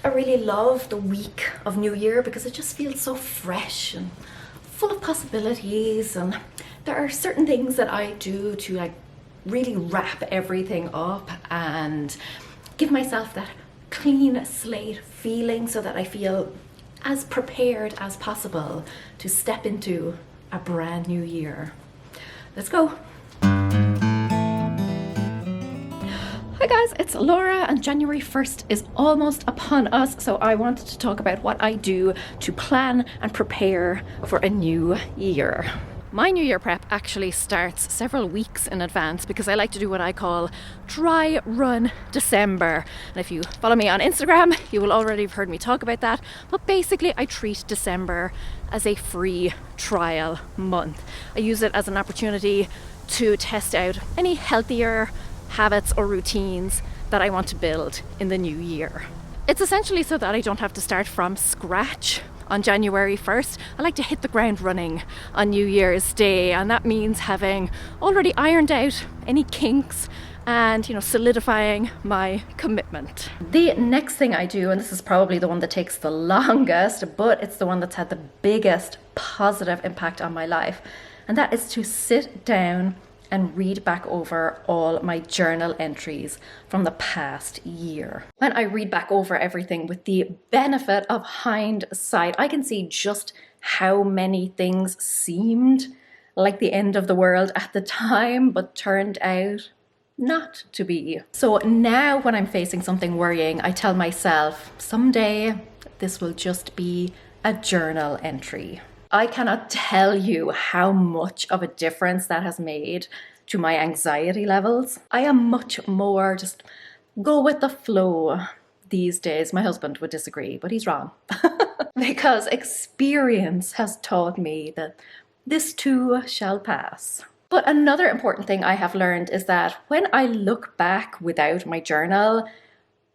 I really love the week of New Year because it just feels so fresh and full of possibilities, and there are certain things that I do to like really wrap everything up and give myself that clean slate feeling so that I feel as prepared as possible to step into a brand new year. Let's go. Hi guys, it's Laura, and January 1st is almost upon us, so I wanted to talk about what I do to plan and prepare for a new year. My New Year prep actually starts several weeks in advance because I like to do what I call dry run December. And if you follow me on Instagram, you will already have heard me talk about that. But basically, I treat December as a free trial month. I use it as an opportunity to test out any healthier habits or routines that I want to build in the new year. It's essentially so that I don't have to start from scratch on January 1st. I like to hit the ground running on New Year's Day, and that means having already ironed out any kinks and, solidifying my commitment. The next thing I do, and this is probably the one that takes the longest, but it's the one that's had the biggest positive impact on my life, and that is to sit down and read back over all my journal entries from the past year. When I read back over everything with the benefit of hindsight, I can see just how many things seemed like the end of the world at the time, but turned out not to be. So now when I'm facing something worrying, I tell myself, someday this will just be a journal entry. I cannot tell you how much of a difference that has made to my anxiety levels. I am much more just go with the flow these days. My husband would disagree, but he's wrong. Because experience has taught me that this too shall pass. But another important thing I have learned is that when I look back without my journal,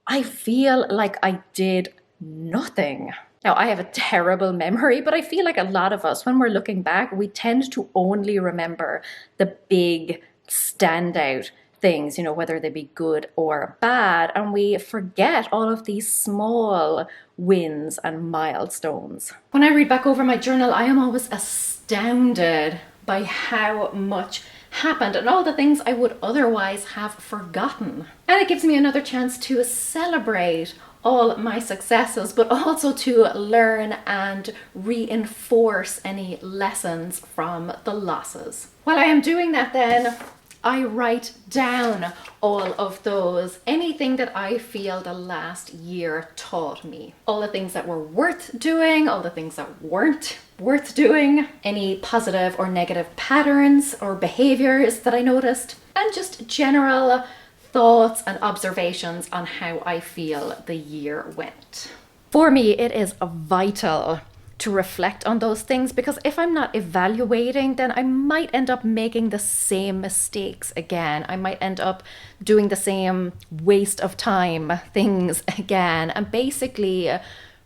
I feel like I did nothing. Now, I have a terrible memory, but I feel like a lot of us, when we're looking back, we tend to only remember the big standout things, whether they be good or bad, and we forget all of these small wins and milestones. When I read back over my journal, I am always astounded by how much happened and all the things I would otherwise have forgotten. And it gives me another chance to celebrate all my successes, but also to learn and reinforce any lessons from the losses. While I am doing that, then I write down all of those, anything that I feel the last year taught me. All the things that were worth doing, all the things that weren't worth doing, any positive or negative patterns or behaviors that I noticed, and just general thoughts and observations on how I feel the year went. For me, it is vital to reflect on those things, because if I'm not evaluating, then I might end up making the same mistakes again. I might end up doing the same waste of time things again, and basically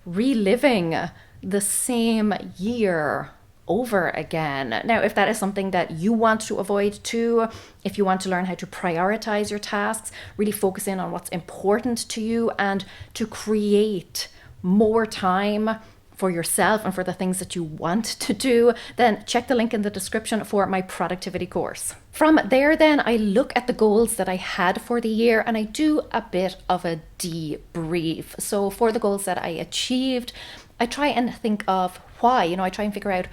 reliving the same year over again. Now, if that is something that you want to avoid too, if you want to learn how to prioritize your tasks, really focus in on what's important to you and to create more time for yourself and for the things that you want to do, then check the link in the description for my productivity course. From there, then I look at the goals that I had for the year and I do a bit of a debrief. So for the goals that I achieved, I try and think of why, I try and figure out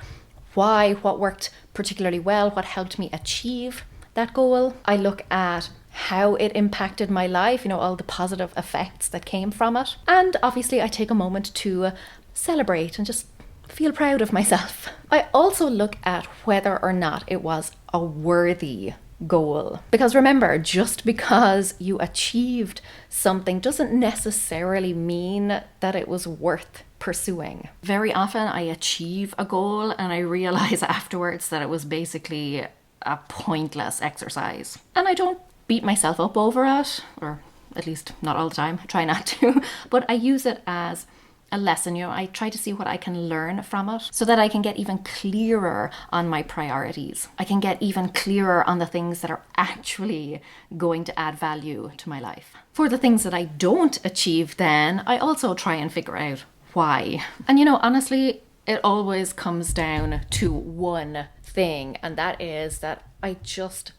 why, what worked particularly well, what helped me achieve that goal. I look at how it impacted my life, all the positive effects that came from it. And obviously I take a moment to celebrate and just feel proud of myself. I also look at whether or not it was a worthy goal. Because remember, just because you achieved something doesn't necessarily mean that it was worth pursuing. Very often I achieve a goal and I realize afterwards that it was basically a pointless exercise. And I don't beat myself up over it, or at least not all the time, I try not to, but I use it as a lesson. I try to see what I can learn from it so that I can get even clearer on my priorities. I can get even clearer on the things that are actually going to add value to my life. For the things that I don't achieve, then I also try and figure out why. And honestly, it always comes down to one thing, and that is that I just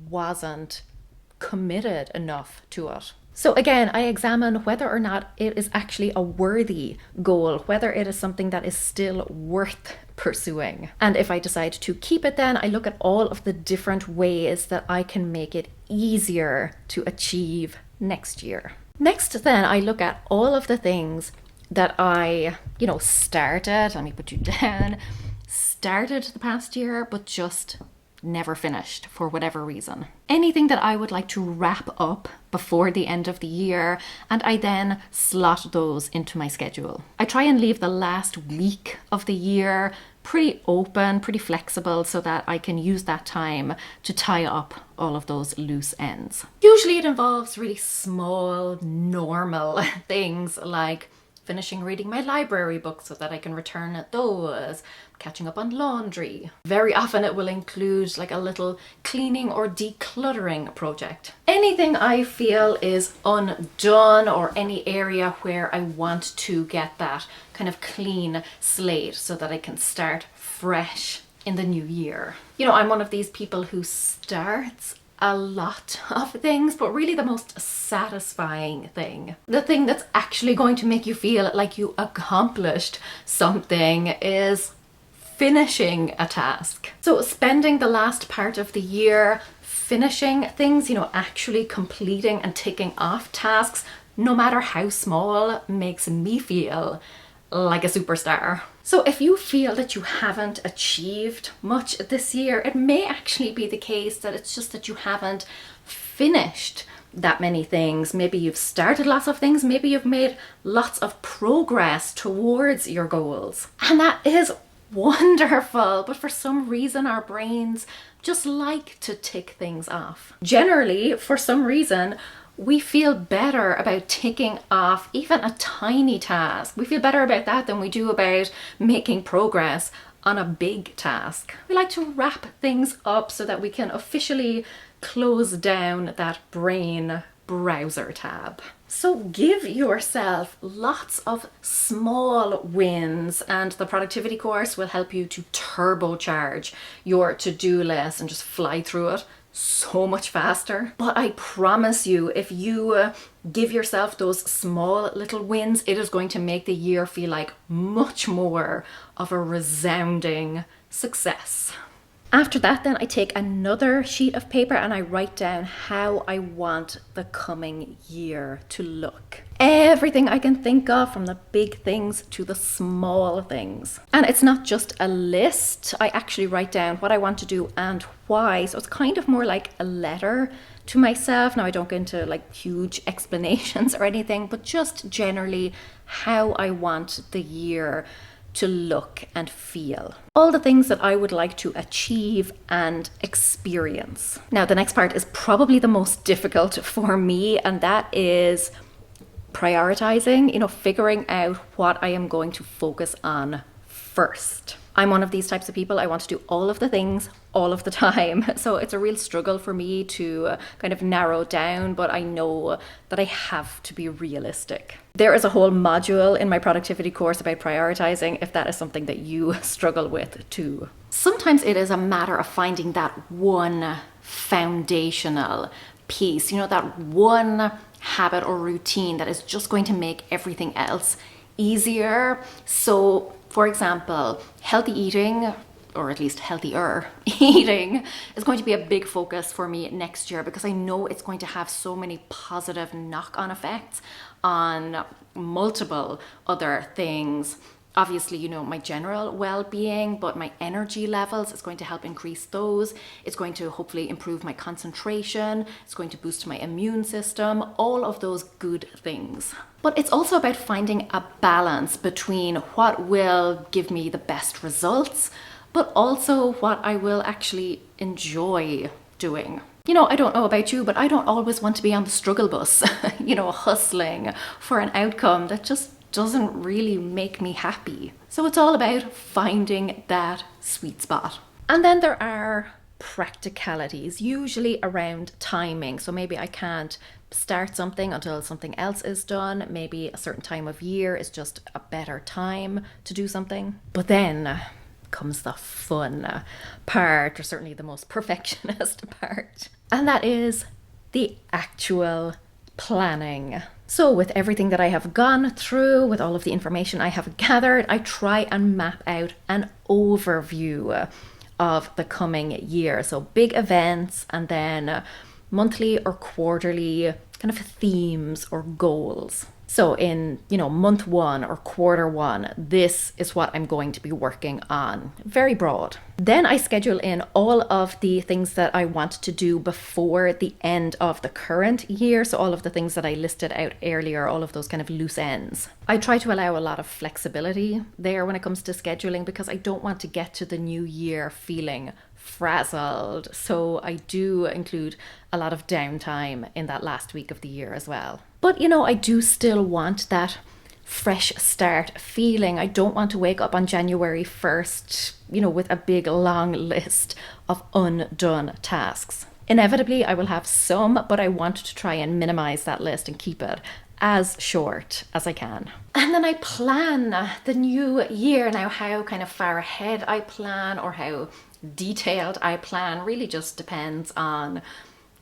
wasn't committed enough to it. So again, I examine whether or not it is actually a worthy goal, whether it is something that is still worth pursuing. And if I decide to keep it, then I look at all of the different ways that I can make it easier to achieve next year. Next, then I look at all of the things that I, started, let me put you down, started the past year, but just never finished for whatever reason. Anything that I would like to wrap up before the end of the year, and I then slot those into my schedule. I try and leave the last week of the year pretty open, pretty flexible, so that I can use that time to tie up all of those loose ends. Usually it involves really small, normal things like finishing reading my library books so that I can return those, catching up on laundry. Very often it will include like a little cleaning or decluttering project. Anything I feel is undone, or any area where I want to get that kind of clean slate so that I can start fresh in the new year. I'm one of these people who starts a lot of things, but really the most satisfying thing, the thing that's actually going to make you feel like you accomplished something, is finishing a task. So spending the last part of the year finishing things, actually completing and ticking off tasks, no matter how small, makes me feel like a superstar. So if you feel that you haven't achieved much this year, it may actually be the case that it's just that you haven't finished that many things. Maybe you've started lots of things, maybe you've made lots of progress towards your goals. And that is wonderful, but for some reason our brains just like to tick things off. Generally, for some reason, we feel better about ticking off even a tiny task. We feel better about that than we do about making progress on a big task. We like to wrap things up so that we can officially close down that brain browser tab. So give yourself lots of small wins, and the productivity course will help you to turbocharge your to-do list and just fly through it so much faster. But I promise you, if you give yourself those small little wins, it is going to make the year feel like much more of a resounding success. After that, then I take another sheet of paper and I write down how I want the coming year to look. Everything I can think of, from the big things to the small things. And it's not just a list. I actually write down what I want to do and why. So it's kind of more like a letter to myself. Now I don't go into like huge explanations or anything, but just generally how I want the year to look and feel. All the things that I would like to achieve and experience. Now, the next part is probably the most difficult for me, and that is prioritizing, figuring out what I am going to focus on first. I'm one of these types of people. I want to do all of the things all of the time. So it's a real struggle for me to kind of narrow down, but I know that I have to be realistic. There is a whole module in my productivity course about prioritizing, if that is something that you struggle with too. Sometimes it is a matter of finding that one foundational piece, that one habit or routine that is just going to make everything else easier. So, for example, healthy eating, or at least healthier eating, is going to be a big focus for me next year, because I know it's going to have so many positive knock-on effects on multiple other things. Obviously, my general well-being, but my energy levels is going to help increase those. It's going to hopefully improve my concentration. It's going to boost my immune system, all of those good things. But it's also about finding a balance between what will give me the best results, but also what I will actually enjoy doing. I don't know about you, but I don't always want to be on the struggle bus, hustling for an outcome that just doesn't really make me happy. So it's all about finding that sweet spot. And then there are practicalities, usually around timing. So maybe I can't start something until something else is done. Maybe a certain time of year is just a better time to do something. But then comes the fun part, or certainly the most perfectionist part. And that is the actual planning. So with everything that I have gone through, with all of the information I have gathered, I try and map out an overview of the coming year. So big events, and then monthly or quarterly kind of themes or goals. So in, month 1 or quarter 1, this is what I'm going to be working on. Very broad. Then I schedule in all of the things that I want to do before the end of the current year. So all of the things that I listed out earlier, all of those kind of loose ends. I try to allow a lot of flexibility there when it comes to scheduling, because I don't want to get to the new year feeling frazzled. So I do include a lot of downtime in that last week of the year as well. But I do still want that fresh start feeling. I don't want to wake up on January 1st, with a big long list of undone tasks. Inevitably, I will have some, but I want to try and minimize that list and keep it as short as I can. And then I plan the new year. Now, how kind of far ahead I plan or how detailed I plan really just depends on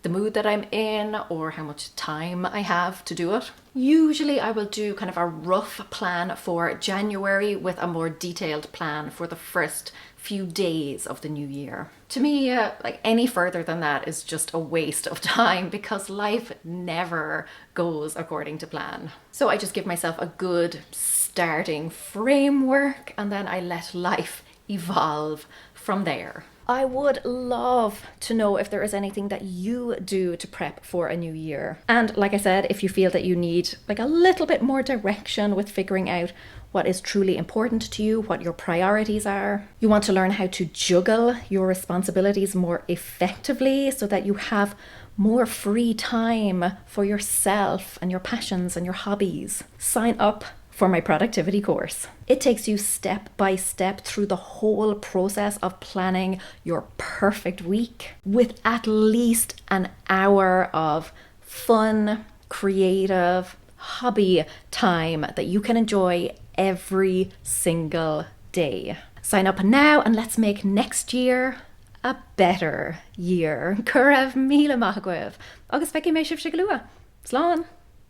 the mood that I'm in or how much time I have to do it. Usually I will do kind of a rough plan for January with a more detailed plan for the first few days of the new year. To me, like any further than that is just a waste of time, because life never goes according to plan. So I just give myself a good starting framework, and then I let life evolve from there. I would love to know if there is anything that you do to prep for a new year. And like I said, if you feel that you need like a little bit more direction with figuring out what is truly important to you, what your priorities are. You want to learn how to juggle your responsibilities more effectively so that you have more free time for yourself and your passions and your hobbies. Sign up for my productivity course. It takes you step by step through the whole process of planning your perfect week with at least an hour of fun, creative, hobby time that you can enjoy every single day. Sign up now and let's make next year a better year. Curav míle maith agam. Agus feici mé sibh se go luath. Slán.